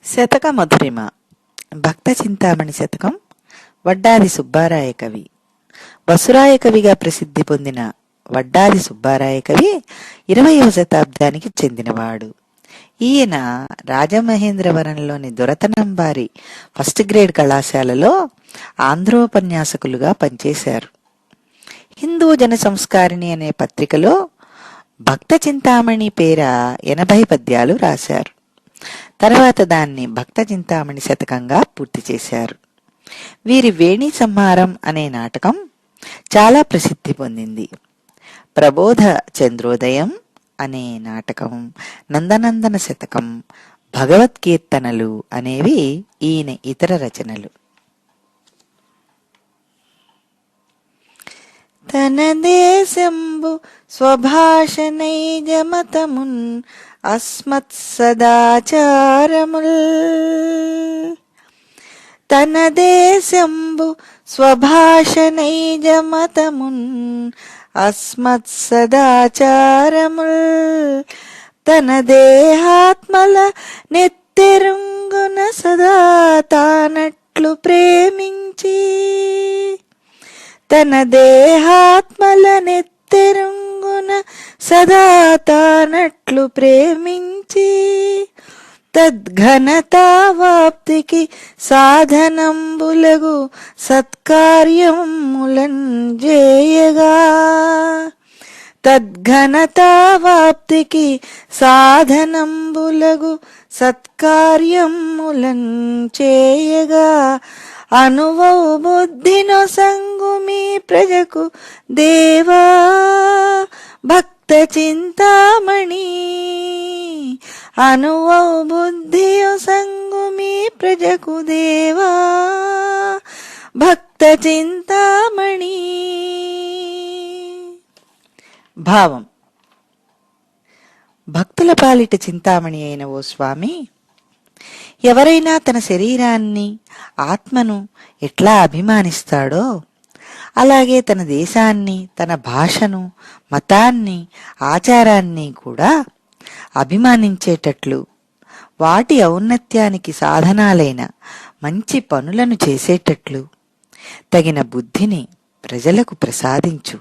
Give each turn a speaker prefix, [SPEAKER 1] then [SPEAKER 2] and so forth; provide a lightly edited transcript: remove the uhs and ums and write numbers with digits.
[SPEAKER 1] శతక మధురిమ భక్త చింతామణి శతకం వడ్డాది సుబ్బారాయ కవి. వసురాయ కవిగా ప్రసిద్ధి పొందిన వడ్డాది సుబ్బారాయ కవి 20వ శతాబ్దానికి చెందినవాడు. ఈయన రాజమహేంద్రవరంలోని దొరతనంబారి ఫస్ట్ గ్రేడ్ కళాశాలలో ఆంధ్రోపన్యాసకులుగా పనిచేశారు. హిందూ జన సంస్కారిణి అనే పత్రికలో భక్త చింతామణి పేర 80 పద్యాలు రాశారు. తర్వాత దాన్ని భక్త చింతామణి శతకంగా పూర్తి చేశారు. వీరి వేణి సంహారం అనే నాటకం చాలా ప్రసిద్ధి పొందింది. ప్రబోధ చంద్రోదయం అనే నాటకం, నందనందన శతకం, భగవద్కీర్తనలు అనేవి ఈయన ఇతర రచనలు. తన దేశంబు స్వభాషనైజమతమున్ అస్మత్ సదాచారముల్. తన దేశంబు స్వభాషనైజమతమున్ అస్మత్ సదాచారముల్. తన దేహాత్మల నెత్తెరుంగున సదా తానట్లు ప్రేమించి. తన దేహాత్మల నెత్తెరుంగున సదా తానట్లు ప్రేమించి. తద్ఘనతావాప్తికి సాధనంబులగు సత్కార్యములన్ జేయగా. తద్ఘనతావాప్తికి సాధనంబులగు సత్కార్యములన్ చేయగా. అనువౌ బుద్ధినో సంగు మీ ప్రజకు దేవా భక్త చింతామణి. అనువౌ బుద్ధియో సంగు మీ ప్రజకు దేవా భక్త చింతామణి. భావం: భక్తుల పాలిట చింతామణి అయిన ఓ స్వామి, ఎవరైనా తన శరీరాన్ని, ఆత్మను ఎట్లా అభిమానిస్తాడో అలాగే తన దేశాన్ని, తన భాషను, మతాన్ని, ఆచారాన్ని కూడా అభిమానించేటట్లు, వాటి ఔన్నత్యానికి సాధనాలైన మంచి పనులను చేసేటట్లు తగిన బుద్ధిని ప్రజలకు ప్రసాదించు.